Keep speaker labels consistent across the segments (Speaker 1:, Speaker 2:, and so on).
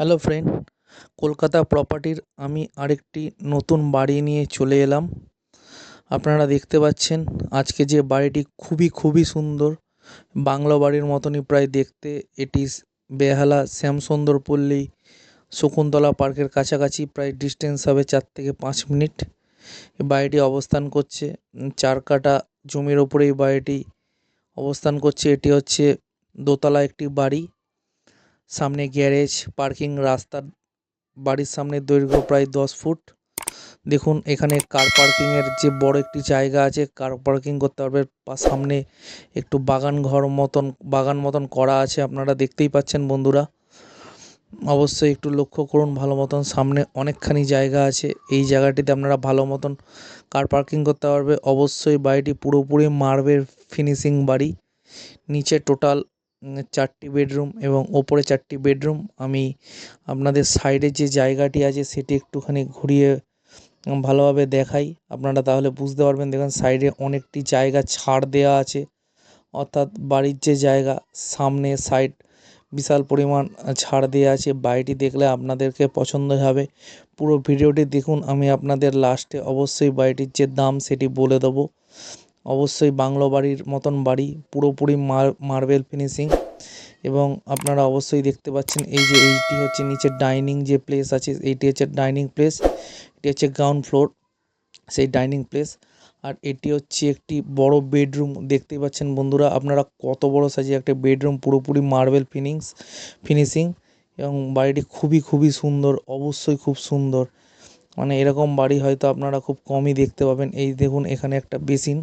Speaker 1: Hello friend, Kolkata প্রপার্টির আমি আরেকটি নতুন বাড়ি নিয়ে চলে এলাম। আপনারা দেখতে পাচ্ছেন আজকে যে বাড়িটি খুবই সুন্দর, বাংলো বাড়ির মতনই প্রায় দেখতে। এটি বেহালা শ্যামসুন্দর পল্লী শকুন্তলা পার্কের কাছাকাছি, প্রায় ডিস্টেন্স হবে 4 থেকে 5 মিনিট। এই বাড়িটি অবস্থান করছে 4 কাঠা জমির ওপরে। এই বাড়িটি অবস্থান করছে। এটি হচ্ছে দোতলা একটি বাড়ি, সামনে গ্যারেজ, পার্কিং রাস্তা। বাড়ির সামনে দৈর্ঘ্য প্রায় 10 ফুট। দেখুন এখানে কার পার্কিংয়ের যে বড় একটি জায়গা আছে, কার পার্কিং করতে পারবে। সামনে একটু বাগান মতন করা আছে, আপনারা দেখতেই পাচ্ছেন বন্ধুরা। অবশ্যই একটু লক্ষ্য করুন ভালো মতন, সামনে অনেকখানি জায়গা আছে। এই জায়গাটিতে আপনারা ভালো মতন কার পার্কিং করতে পারবে। অবশ্যই বাড়িটি পুরোপুরি মার্বেল ফিনিশিং বাড়ি। নিচে টোটাল 4টি বেডরুম এবং ওপরে 4টি বেডরুম। আমি আপনাদের সাইডে যে জায়গাটি আছে সেটি একটুখানি ঘুরিয়ে ভালোভাবে দেখাই, আপনারা তাহলে বুঝতে পারবেন। দেখুন সাইডে অনেকটি জায়গা ছাড় দেওয়া আছে, অর্থাৎ বাড়ির যে জায়গা সামনে সাইড বিশাল পরিমাণ ছাড় দেওয়া আছে। বাড়িটি দেখলে আপনাদেরকে পছন্দ হবে। পুরো ভিডিওটি দেখুন, আমি আপনাদের লাস্টে অবশ্যই বাড়িটির যে দাম সেটি বলে দেবো। অবশ্যই বাংলো বাড়ির মতন বাড়ি, পুরোপুরি মার্বেল ফিনিশিং। এবং আপনারা অবশ্যই দেখতে পাচ্ছেন এইটি হচ্ছে নিচে ডাইনিং যে প্লেস আছে, এইটি হচ্ছে ডাইনিং প্লেস। এটি হচ্ছে গ্রাউন্ড ফ্লোর, সেই ডাইনিং প্লেস। আর এটি হচ্ছে একটি বড় বেডরুম। দেখতেই পাচ্ছেন বন্ধুরা আপনারা কত বড় সাইজের একটা বেডরুম, পুরোপুরি মার্বেল ফিনিশিং। এবং বাড়িটি খুবই সুন্দর, অবশ্যই খুব সুন্দর। মানে এরকম বাড়ি হয়তো আপনারা খুব কমই দেখতে পাবেন। এই দেখুন এখানে একটা বেসিন,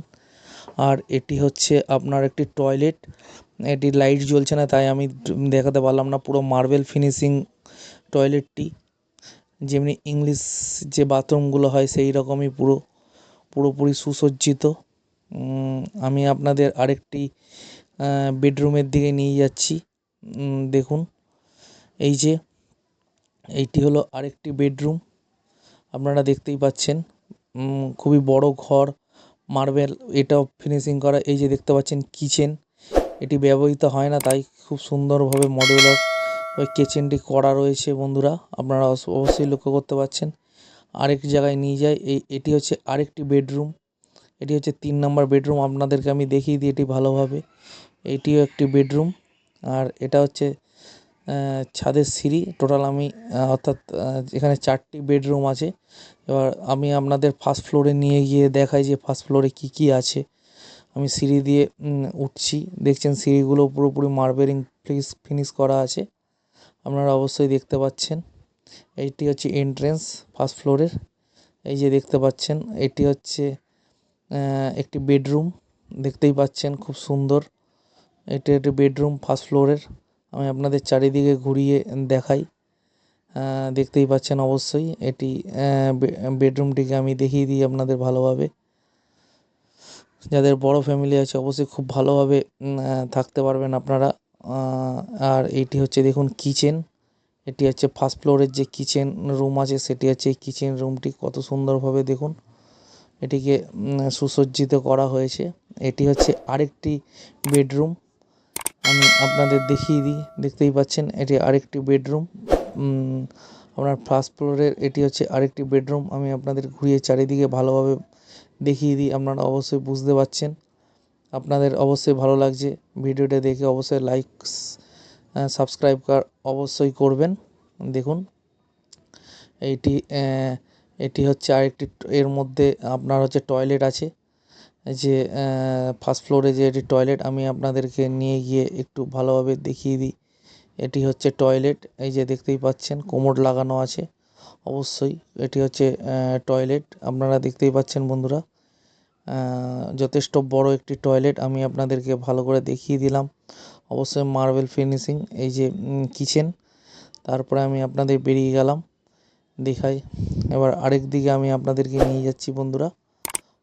Speaker 1: আর এটি হচ্ছে আপনার একটি টয়লেট। এটি লাইট জ্বলছে না তাই আমি দেখাতে পারলাম না। পুরো মার্বেল ফিনিশিং টয়লেটটি, যেমনি ইংলিশ যে বাথরুমগুলো হয় সেই রকমই পুরোপুরি সুসজ্জিত। আমি আপনাদের আরেকটি বেডরুমের দিকে নিয়ে যাচ্ছি। দেখুন এইটি হলো আরেকটি বেডরুম, আপনারা দেখতেই পাচ্ছেন। খুবই বড় ঘর, মার্বেল এটাও ফিনিশিং করা। এই যে দেখতে পাচ্ছেন কিচেন, এটি ব্যবহৃত হয় না তাই খুব সুন্দরভাবে মডিউলার ওই কিচেনটি করা রয়েছে বন্ধুরা, আপনারা অবশ্যই লক্ষ্য করতে পারছেন। আরেক জায়গায় নিয়ে যাই, এটি হচ্ছে আরেকটি বেডরুম। এটি হচ্ছে 3 নম্বর বেডরুম। আপনাদেরকে আমি দেখিয়ে দিই এটি ভালোভাবে। এটিও একটি বেডরুম, আর এটা হচ্ছে ছাদের সিঁড়ি। টোটাল আমি অর্থাৎ এখানে 4টি বেডরুম আছে। এবার আমি আপনাদের ফার্স্ট ফ্লোরে নিয়ে গিয়ে দেখাই যে ফার্স্ট ফ্লোরে কী আছে। আমি সিঁড়ি দিয়ে উঠছি, দেখছেন সিঁড়িগুলো পুরোপুরি মার্বেলিং ফিনিশ করা আছে, আপনারা অবশ্যই দেখতে পাচ্ছেন। এইটি হচ্ছে এন্ট্রেন্স ফার্স্ট ফ্লোরের। এই যে দেখতে পাচ্ছেন এটি হচ্ছে একটি বেডরুম, দেখতেই পাচ্ছেন খুব সুন্দর। এটি একটি বেডরুম ফার্স্ট ফ্লোরের। আমি আপনাদের চারিদিকে ঘুরিয়ে দেখাই, দেখতেই পাচ্ছেন অবশ্যই। এটি বেডরুমটিকে আমি দেখিয়ে দিই আপনাদের ভালোভাবে। যাদের বড় ফ্যামিলি আছে অবশ্যই খুব ভালোভাবে থাকতে পারবেন আপনারা। আর এইটি হচ্ছে দেখুন কিচেন। এটি হচ্ছে ফার্স্ট ফ্লোরের যে কিচেন রুম আছে সেটি হচ্ছে এই কিচেন রুমটি। কত সুন্দরভাবে দেখুন এটিকে সুসজ্জিত করা হয়েছে। এটি হচ্ছে আরেকটি বেডরুম, আমি আপনাদের দেখিয়ে দিই। দেখতেই পাচ্ছেন এটি আরেকটি বেডরুম। আপনার ফার্স্ট ফ্লোরের এটি হচ্ছে আরেকটি বেডরুম। আমি আপনাদের ঘুরিয়ে চারিদিকে ভালোভাবে দেখিয়ে দিই, আপনারা অবশ্যই বুঝতে পারছেন। আপনাদের অবশ্যই ভালো লাগছে ভিডিওটা দেখে, অবশ্যই লাইক সাবস্ক্রাইব অবশ্যই করবেন। দেখুন এইটি এটি হচ্ছে আরেকটি, এর মধ্যে আপনার হচ্ছে টয়লেট আছে। যে ফার্স্ট ফ্লোরে যে এটি টয়লেট, আমি আপনাদেরকে নিয়ে গিয়ে একটু ভালোভাবে দেখিয়ে দিই। এটি হচ্ছে টয়লেট, এই যে দেখতেই পাচ্ছেন কোমোড লাগানো আছে। অবশ্যই এটি হচ্ছে টয়লেট, আপনারা দেখতেই পাচ্ছেন বন্ধুরা। যথেষ্ট বড় একটি টয়লেট, আমি আপনাদেরকে ভালো করে দেখিয়ে দিলাম। অবশ্যই মার্বেল ফিনিশিং। এই যে কিচেন, তারপরে আমি আপনাদের বেরিয়ে গেলাম দেখাই। এবার আরেক দিকে আমি আপনাদেরকে নিয়ে যাচ্ছি বন্ধুরা,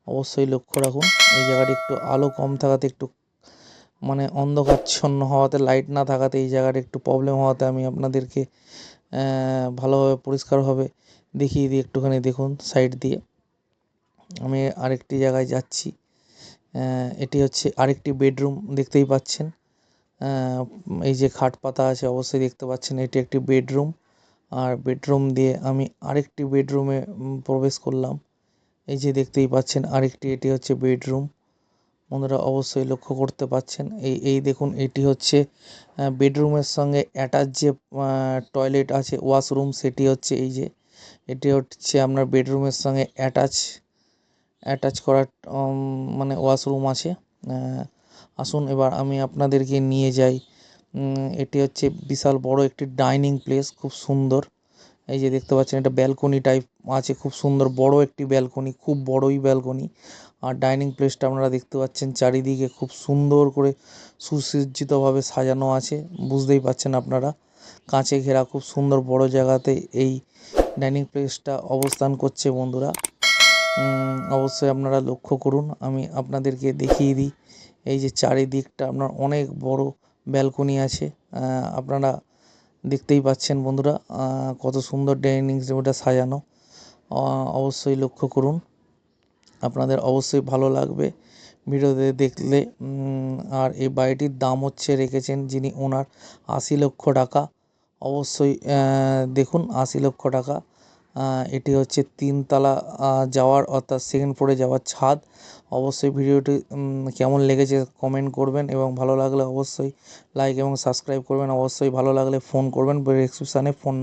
Speaker 1: অবশ্যই লক্ষ্য রাখুন। এই জায়গাটি একটু আলো কম থাকাতে, একটু মানে অন্ধকারচ্ছন্ন হওয়াতে, লাইট না থাকাতে এই জায়গাটা একটু প্রবলেম হওয়াতে আমি আপনাদেরকে ভালোভাবে পরিষ্কারভাবে দেখিয়ে দিই। একটুখানি দেখুন সাইড দিয়ে আমি আরেকটি জায়গায় যাচ্ছি। এটি হচ্ছে আরেকটি বেডরুম, দেখতেই পাচ্ছেন। এই যে খাট পাতা আছে অবশ্যই দেখতে পাচ্ছেন, এটি একটি বেডরুম। আর বেডরুম দিয়ে আমি আরেকটি বেডরুমে প্রবেশ করলাম। এই যে দেখতেই পাচ্ছেন আরেকটি, এটি হচ্ছে বেডরুম। বন্ধুরা অবশ্যই লক্ষ্য করতে পাচ্ছেন, এই দেখুন এটি হচ্ছে বেডরুমের সঙ্গে অ্যাটাচ যে টয়লেট আছে, ওয়াশরুম, সেটি হচ্ছে এই যে এটি হচ্ছে আপনার বেডরুমের সঙ্গে অ্যাটাচ করা মানে ওয়াশরুম আছে। আসুন এবার আমি আপনাদেরকে নিয়ে যাই। এটি হচ্ছে বিশাল বড় একটি ডাইনিং প্লেস, খুব সুন্দর। এই যে দেখতে পাচ্ছেন এটা ব্যালকনি টাইপ আছে, খুব সুন্দর বড় একটি ব্যালকনি, খুব বড়ই ব্যালকনি। আর ডাইনিং প্লেসটা আপনারা দেখতে পাচ্ছেন চারিদিকে খুব সুন্দর করে সুসজ্জিতভাবে সাজানো আছে, বুঝতেই পাচ্ছেন আপনারা। কাঁচে ঘেরা খুব সুন্দর বড় জায়গাতে এই ডাইনিং প্লেসটা অবস্থান করছে বন্ধুরা। অবশ্যই আপনারা লক্ষ্য করুন, আমি আপনাদেরকে দেখিয়ে দিই। এই যে চারিদিকটা আপনার অনেক বড় ব্যালকনি আছে, আপনারা দেখতেই পাচ্ছেন বন্ধুরা কত সুন্দর ডাইনিং টেবিলটা সাজানো। অবশ্যই লক্ষ্য করুন, আপনাদের অবশ্যই ভালো লাগবে ভিডিওতে দেখলে। আর এই বাড়িটির দাম হচ্ছে রেখেছেন যিনি ওনার ৮০ লক্ষ টাকা। অবশ্যই দেখুন ৮০ লক্ষ টাকা। এটি হচ্ছে 3তলা যাওয়ার, অর্থাৎ সেকেন্ড ফ্লোরে যাওয়ার ছাদ। অবশ্যই ভিডিওটি কেমন লেগেছে কমেন্ট করবেন, এবং ভালো লাগলে অবশ্যই লাইক এবং সাবস্ক্রাইব করবেন। অবশ্যই ভালো লাগলে ফোন করবেন, ডেসক্রিপশানে ফোন